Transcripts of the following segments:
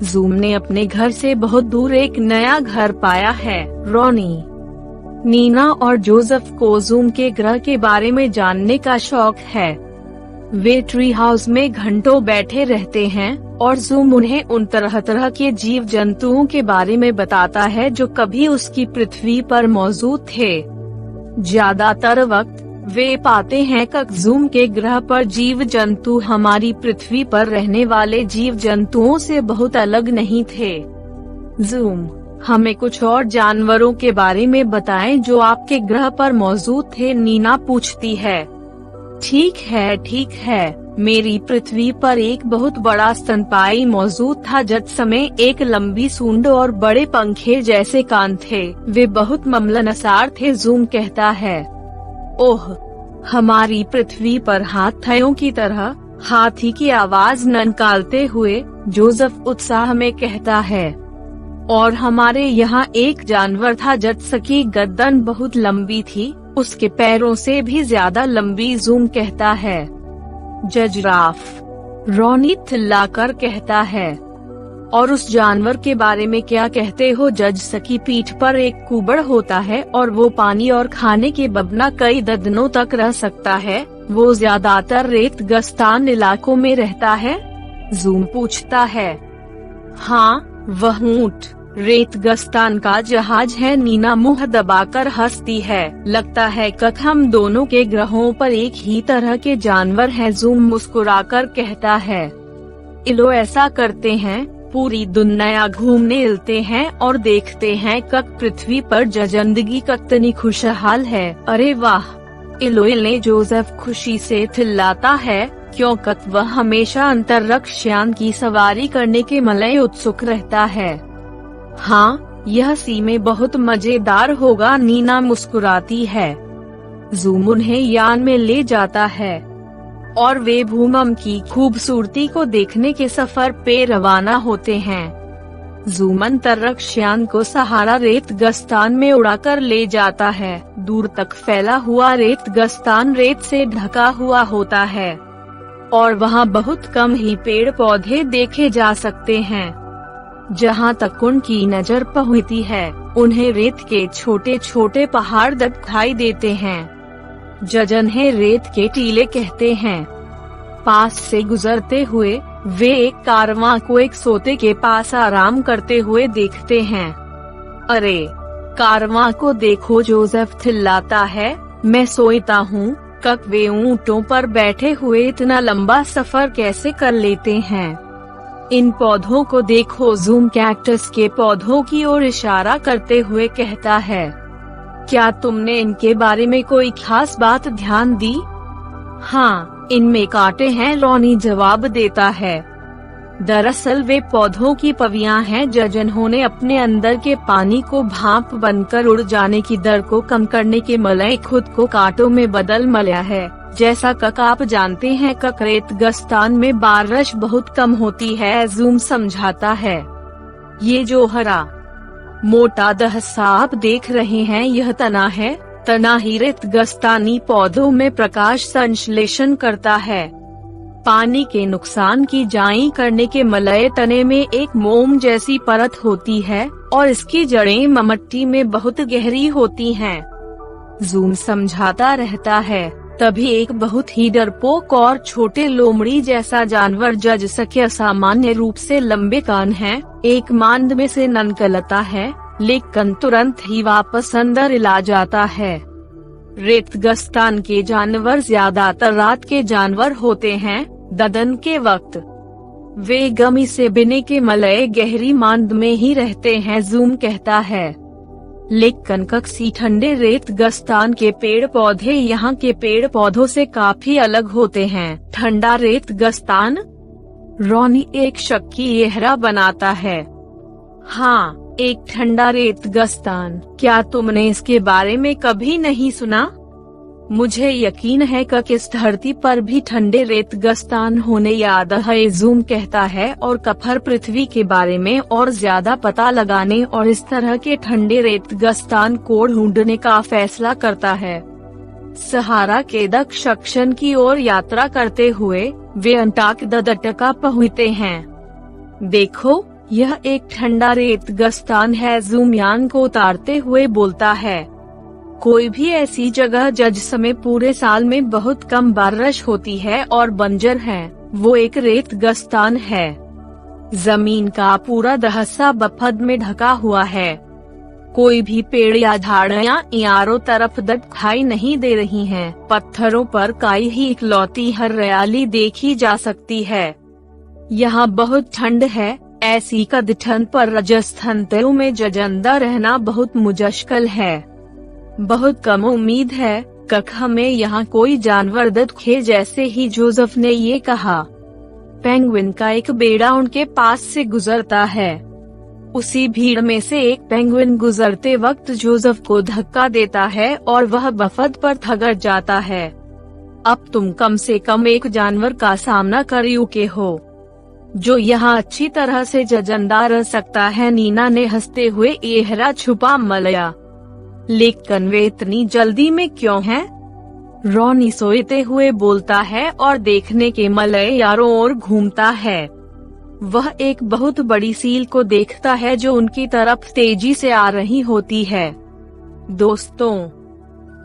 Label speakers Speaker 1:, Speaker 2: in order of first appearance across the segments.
Speaker 1: Zoom ने अपने घर से बहुत दूर एक नया घर पाया है। रॉनी, नीना और जोसेफ को जूम के ग्रह के बारे में जानने का शौक है। वे ट्री हाउस में घंटों बैठे रहते हैं और जूम उन्हें उन तरह तरह के जीव जंतुओं के बारे में बताता है जो कभी उसकी पृथ्वी पर मौजूद थे। ज्यादातर वक्त वे पाते हैं कि जूम के ग्रह पर जीव जंतु हमारी पृथ्वी पर रहने वाले जीव जंतुओं से बहुत अलग नहीं थे। जूम, हमें कुछ और जानवरों के बारे में बताएं जो आपके ग्रह पर मौजूद थे, नीना पूछती है। ठीक है, मेरी पृथ्वी पर एक बहुत बड़ा स्तनपायी मौजूद था जिसमें एक लंबी सूंड और बड़े पंखे जैसे कान थे। वे बहुत मिलनसार थे, जूम कहता है। ओह, हमारी पृथ्वी पर हाथियों की तरह, हाथी की आवाज निकालते हुए जोसेफ उत्साह में कहता है। और हमारे यहाँ एक जानवर था जिसकी गर्दन बहुत लंबी थी, उसके पैरों से भी ज्यादा लंबी, जूम कहता है। जिराफ, रॉनी चिल्लाकर कहता है। और उस जानवर के बारे में क्या कहते हो? जज की पीठ पर एक कुबड़ होता है और वो पानी और खाने के बगैर कई दिनों तक रह सकता है। वो ज्यादातर रेतग्रस्तान इलाकों में रहता है, जूम पूछता है। हाँ, वह ऊंट रेतग्रस्तान का जहाज है, नीना मुंह दबाकर हंसती है। लगता है कि हम दोनों के ग्रहों पर एक ही तरह के जानवर हैं, जूम मुस्कुराकर कहता है। इलो ऐसा करते हैं, पूरी दुनिया घूमने चलते हैं और देखते हैं कि पृथ्वी पर जिंदगी कितनी खुशहाल है। अरे वाह, इलोइले जोसेफ खुशी से चिल्लाता है, क्योंकि वह हमेशा अंतरिक्ष यान की सवारी करने के लिए उत्सुक रहता है। हाँ, यह सी में बहुत मजेदार होगा, नीना मुस्कुराती है। जूम उन्हें यान में ले जाता है और वे भूमम की खूबसूरती को देखने के सफर पे रवाना होते हैं। जूम अंतरिक्ष यान को सहारा रेतग्रस्तान में उड़ाकर ले जाता है। दूर तक फैला हुआ रेतग्रस्तान रेत से ढका हुआ होता है और वहाँ बहुत कम ही पेड़ पौधे देखे जा सकते हैं। जहाँ तक उनकी नजर पहुँचती है, उन्हें रेत के छोटे छोटे पहाड़ दिखाई देते हैं, जिन्हें रेत के टीले कहते हैं। पास से गुजरते हुए वे एक कारवां को एक सोते के पास आराम करते हुए देखते हैं। अरे, कारवां को देखो, जोसेफ चिल्लाता है। मैं सोचता हूँ कि वे ऊँटों पर बैठे हुए इतना लंबा सफर कैसे कर लेते हैं। इन पौधों को देखो, जूम कैक्टस के पौधों की ओर इशारा करते हुए कहता है। क्या तुमने इनके बारे में कोई खास बात ध्यान दी? हाँ, इनमें कांटे हैं, रॉनी जवाब देता है। दरअसल वे पौधों की पवियां हैं जिन्होंने अपने अंदर के पानी को भाप बनकर उड़ जाने की दर को कम करने के लिए खुद को कांटों में बदल लिया है। जैसा कि आप जानते हैं कि रेतग्रस्तान में बारिश बहुत कम होती है, जूम समझाता है। ये जो हरा मोटा दहसा आप देख रहे हैं, यह तना है। तना ही रेतग्रस्तानी पौधों में प्रकाश संश्लेषण करता है। पानी के नुकसान की जांच करने के मलय तने में एक मोम जैसी परत होती है और इसकी जड़ें मिट्टी में बहुत गहरी होती हैं। जूम समझाता रहता है। तभी एक बहुत ही डरपोक और छोटे लोमड़ी जैसा जानवर जिसके असामान्य रूप से लंबे कान हैं, एक मांद में से निकलता है, लेकिन तुरंत ही वापस अंदर ला जाता है। रेतग्रस्तान के जानवर ज्यादातर रात के जानवर होते हैं। दिन के वक्त वे गमी से बिने के मलय गहरी मांद में ही रहते हैं, जूम कहता है। लेकिन कक्सी ठंडे रेतग्रस्तान के पेड़ पौधे यहाँ के पेड़ पौधों से काफी अलग होते हैं। ठंडा रेतग्रस्तान, रॉनी एक शक की चेहरा बनाता है। हाँ, एक ठंडा रेतग्रस्तान, क्या तुमने इसके बारे में कभी नहीं सुना? मुझे यकीन है कि इस धरती पर भी ठंडे रेतग्रस्तान होने याद है, जूम कहता है और कफर पृथ्वी के बारे में और ज्यादा पता लगाने और इस तरह के ठंडे रेतग्रस्तान को ढूंढने का फैसला करता है। सहारा के दक्षिण की ओर यात्रा करते हुए वे अंटार्कटिका पहुँचते हैं। देखो, यह एक ठंडा रेतगस्तान है, जूम यान को उतारते हुए बोलता है। कोई भी ऐसी जगह जिसमें पूरे साल में बहुत कम बारिश होती है और बंजर है, वो एक रेतगस्तान है। जमीन का पूरा हिस्सा बर्फ में ढका हुआ है। कोई भी पेड़ या झाड़ियाँ चारों तरफ दिखाई नहीं दे रही हैं। पत्थरों पर काई ही इकलौती हरियाली देखी जा सकती है। यहाँ बहुत ठंड है। ऐसी कंडीशन पर राजस्थान में जिंदा रहना बहुत मुश्किल है। बहुत कम उम्मीद है कि हमें यहाँ कोई जानवर दिखे, जैसे ही जोसेफ ने ये कहा। पेंगुइन का एक बेड़ा उनके पास से गुजरता है। उसी भीड़ में से एक पेंगुइन गुजरते वक्त जोसेफ को धक्का देता है और वह बर्फ पर थगर जाता है। अब तुम कम से कम एक जानवर का सामना कर चुके हो जो यहाँ अच्छी तरह से जिंदा रह सकता है, नीना ने हंसते हुए चेहरा छुपा मलया। लेकिन वे इतनी जल्दी में क्यों हैं? रॉनी सोते हुए बोलता है और देखने के मलय यारों ओर घूमता है। वह एक बहुत बड़ी सील को देखता है जो उनकी तरफ तेजी से आ रही होती है। दोस्तों,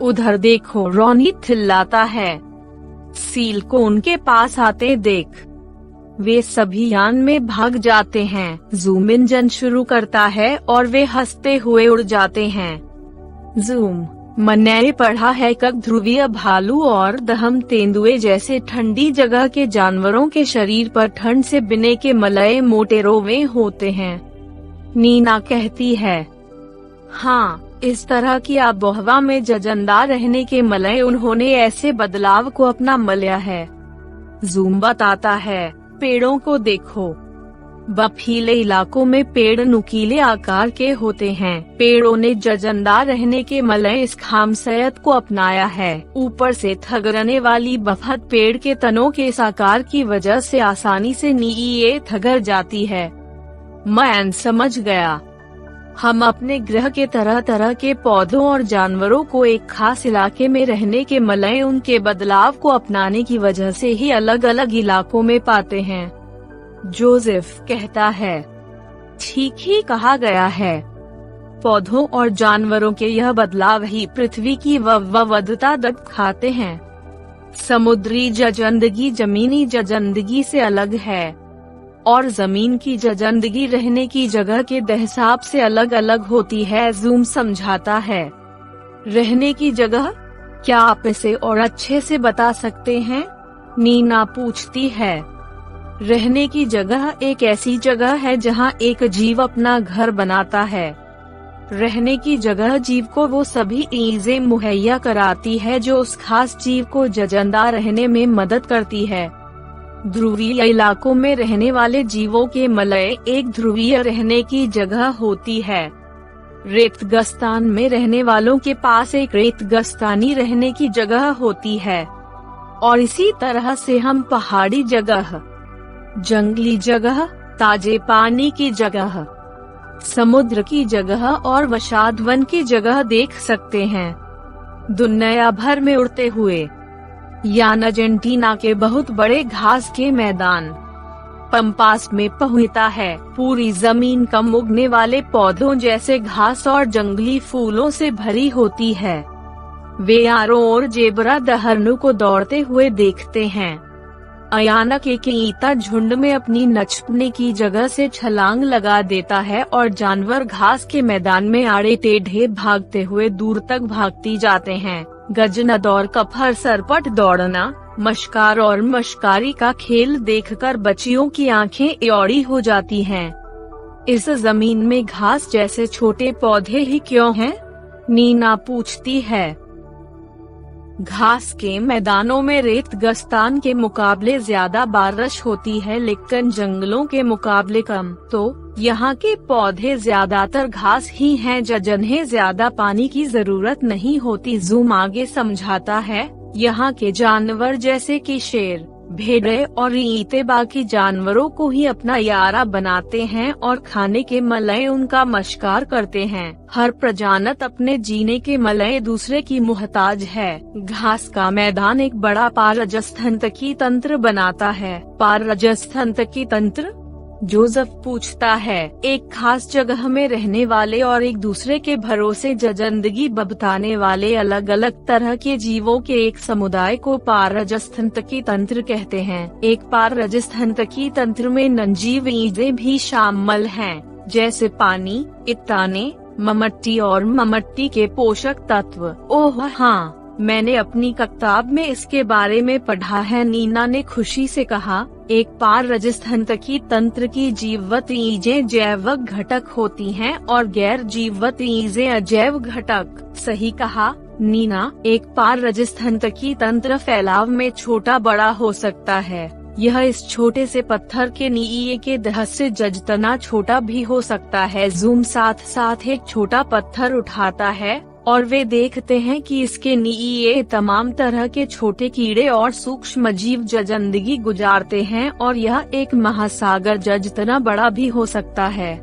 Speaker 1: उधर देखो, रॉनी चिल्लाता है। सील को उनके पास आते देख वे सभी यान में भाग जाते हैं। जूम इंजन शुरू करता है और वे हंसते हुए उड़ जाते हैं। जूम। मैंने पढ़ा है कि ध्रुवीय भालू और दहम तेंदुए जैसे ठंडी जगह के जानवरों के शरीर पर ठंड से बिने के मलय मोटे रोवे होते हैं। नीना कहती है, हाँ, इस तरह की आबोहवा में जिंदा रहने के मलय उन्होंने ऐसे बदलाव को अपना मलया है। जूम बताता है, पेड़ों को देखो। बर्फीले इलाकों में पेड़ नुकीले आकार के होते हैं। पेड़ों ने जिंदा रहने के मलय इस खामसियत को अपनाया है। ऊपर से थगरने वाली बर्फ पेड़ के तनों के इस आकार की वजह से आसानी से नीचे थगर जाती है। मैं समझ गया। हम अपने ग्रह के तरह तरह के पौधों और जानवरों को एक खास इलाके में रहने के मलय उनके बदलाव को अपनाने की वजह से ही अलग अलग इलाकों में पाते हैं। जोसेफ कहता है, ठीक ही कहा गया है। पौधों और जानवरों के यह बदलाव ही पृथ्वी की विविधता दिखाते हैं। समुद्री जिंदगी जमीनी जिंदगी से अलग है और जमीन की जिंदगी रहने की जगह के हिसाब से अलग अलग होती है। जूम समझाता है। रहने की जगह, क्या आप इसे और अच्छे से बता सकते हैं? नीना पूछती है। रहने की जगह एक ऐसी जगह है जहां एक जीव अपना घर बनाता है। रहने की जगह जीव को वो सभी चीजें मुहैया कराती है जो उस खास जीव को जिंदा रहने में मदद करती है। ध्रुवीय इलाकों में रहने वाले जीवों के मलय एक ध्रुवीय रहने की जगह होती है। रेतगस्तान में रहने वालों के पास एक रेतगस्तानी रहने की जगह होती है। और इसी तरह से हम पहाड़ी जगह, जंगली जगह, ताजे पानी की जगह, समुद्र की जगह और विशाल वन की जगह देख सकते हैं। दुनिया भर में उड़ते हुए यान अर्जेंटीना के बहुत बड़े घास के मैदान पंपास में पहुंचता है। पूरी जमीन कम उगने वाले पौधों जैसे घास और जंगली फूलों से भरी होती है। वे चारों ओर जेबरा दहरनों को दौड़ते हुए देखते हैं। अचानक एक चीता झुंड में अपनी नचने की जगह से छलांग लगा देता है और जानवर घास के मैदान में आड़े टेढ़े भागते हुए दूर तक भागती जाते हैं। गजनद और कफर सरपट दौड़ना, मशकार और मशकारी का खेल देखकर बच्चियों की आंखें एड़ी हो जाती हैं। इस जमीन में घास जैसे छोटे पौधे ही क्यों हैं? नीना पूछती है। घास के मैदानों में रेतगस्तान के मुकाबले ज्यादा बारिश होती है, लेकिन जंगलों के मुकाबले कम। तो यहाँ के पौधे ज्यादातर घास ही हैं जिन्हें ज्यादा पानी की जरूरत नहीं होती। जूम आगे समझाता है, यहाँ के जानवर जैसे कि शेर, भेड़े और चीते बाकी जानवरों को ही अपना यारा बनाते हैं और खाने के मलय उनका मशकार करते हैं। हर प्रजानत अपने जीने के मलय दूसरे की मुहताज है। घास का मैदान एक बड़ा पारस्परिक तंत्र बनाता है। पारस्परिक तंत्र जोसेफ पूछता है, एक खास जगह में रहने वाले और एक दूसरे के भरोसे जिंदगी बिताने वाले अलग अलग तरह के जीवों के एक समुदाय को पारजस्थंतकी तंत्र कहते हैं। एक पारजस्थंतकी तंत्र में नंजीव चीजें भी शामिल हैं, जैसे पानी, इत्ताने, ममट्टी और ममट्टी के पोषक तत्व। ओह हाँ, मैंने अपनी किताब में इसके बारे में पढ़ा है, नीना ने खुशी से कहा। एक पारजस्थंतकी तंत्र की जीववत चीजें जैविक घटक होती हैं और गैर जीववत चीजें अजैव घटक। सही कहा नीना। एक पारजस्थंतकी तंत्र फैलाव में छोटा बड़ा हो सकता है। यह इस छोटे से पत्थर के नीचे के दह से जितना छोटा भी हो सकता है। जूम साथ साथ एक छोटा पत्थर उठाता है और वे देखते हैं कि इसके नीचे तमाम तरह के छोटे कीड़े और सूक्ष्म जीव जिंदगी गुजारते हैं और यह एक महासागर जितना बड़ा भी हो सकता है।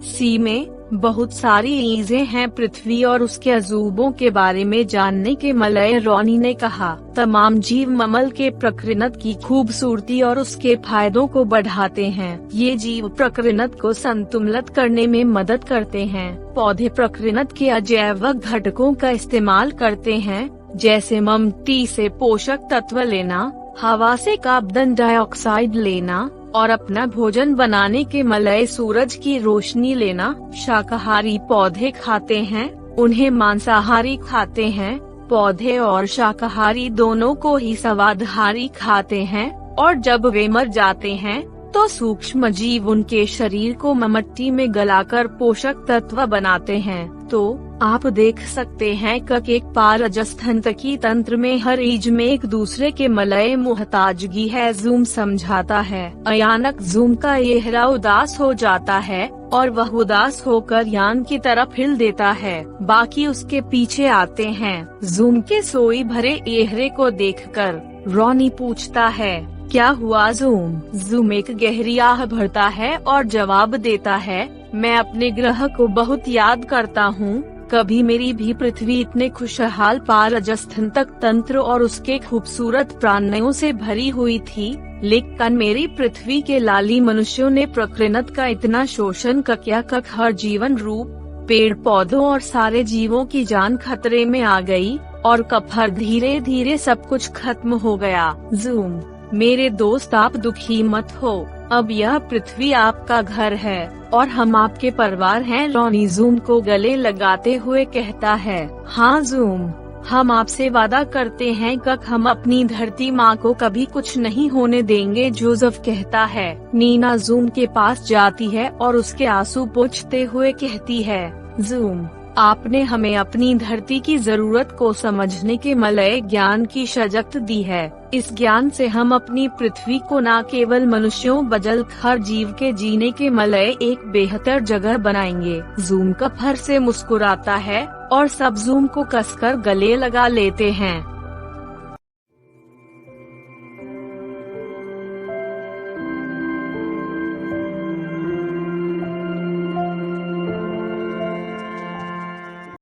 Speaker 1: सी में बहुत सारी चीजें हैं। पृथ्वी और उसके अजूबों के बारे में जानने के मलय रॉनी ने कहा, तमाम जीव ममल के प्रकृति की खूबसूरती और उसके फायदों को बढ़ाते हैं। ये जीव प्रकृति को संतुलित करने में मदद करते हैं। पौधे प्रकृति के अजैविक घटकों का इस्तेमाल करते हैं, जैसे ममट्टी से पोषक तत्व लेना, हवा से कार्बन डाइऑक्साइड लेना और अपना भोजन बनाने के मलय सूरज की रोशनी लेना। शाकाहारी पौधे खाते हैं, उन्हें मांसाहारी खाते हैं। पौधे और शाकाहारी दोनों को ही स्वादहारी खाते हैं और जब वे मर जाते हैं तो सूक्ष्म जीव उनके शरीर को ममट्टी में गलाकर पोषक तत्व बनाते हैं। तो आप देख सकते हैं कि एक पारजस्थंतकी तंत्र में हर चीज में एक दूसरे के मलय मुहताजगी है। जूम समझाता है। अचानक जूम का चेहरा उदास हो जाता है और वह उदास होकर यान की तरफ हिल देता है। बाकी उसके पीछे आते हैं। जूम के सोई भरे चेहरे को देखकर रॉनी पूछता है, क्या हुआ जूम? जूम एक गहरी आह भरता है और जवाब देता है, मैं अपने ग्रह को बहुत याद करता हूँ। कभी मेरी भी पृथ्वी इतने खुशहाल पारजस्थंतक तंत्र और उसके खूबसूरत प्राणियों से भरी हुई थी, लेकिन मेरी पृथ्वी के लाली मनुष्यों ने प्रकृति का इतना शोषण किया हर जीवन रूप पेड़ पौधों और सारे जीवों की जान खतरे में आ गई और कफर धीरे धीरे सब कुछ खत्म हो गया। जूम, मेरे दोस्त आप दुखी मत हो, अब यह पृथ्वी आपका घर है और हम आपके परिवार हैं। रॉनी जूम को गले लगाते हुए कहता है, हाँ जूम, हम आपसे वादा करते हैं कि हम अपनी धरती माँ को कभी कुछ नहीं होने देंगे। जोसेफ कहता है। नीना जूम के पास जाती है और उसके आंसू पोंछते हुए कहती है, जूम, आपने हमें अपनी धरती की जरूरत को समझने के मलय ज्ञान की शक्ति दी है। इस ज्ञान से हम अपनी पृथ्वी को न केवल मनुष्यों बल्कि हर जीव के जीने के मलय एक बेहतर जगह बनाएंगे। जूम कफर से मुस्कुराता है और सब जूम को कसकर गले लगा लेते हैं।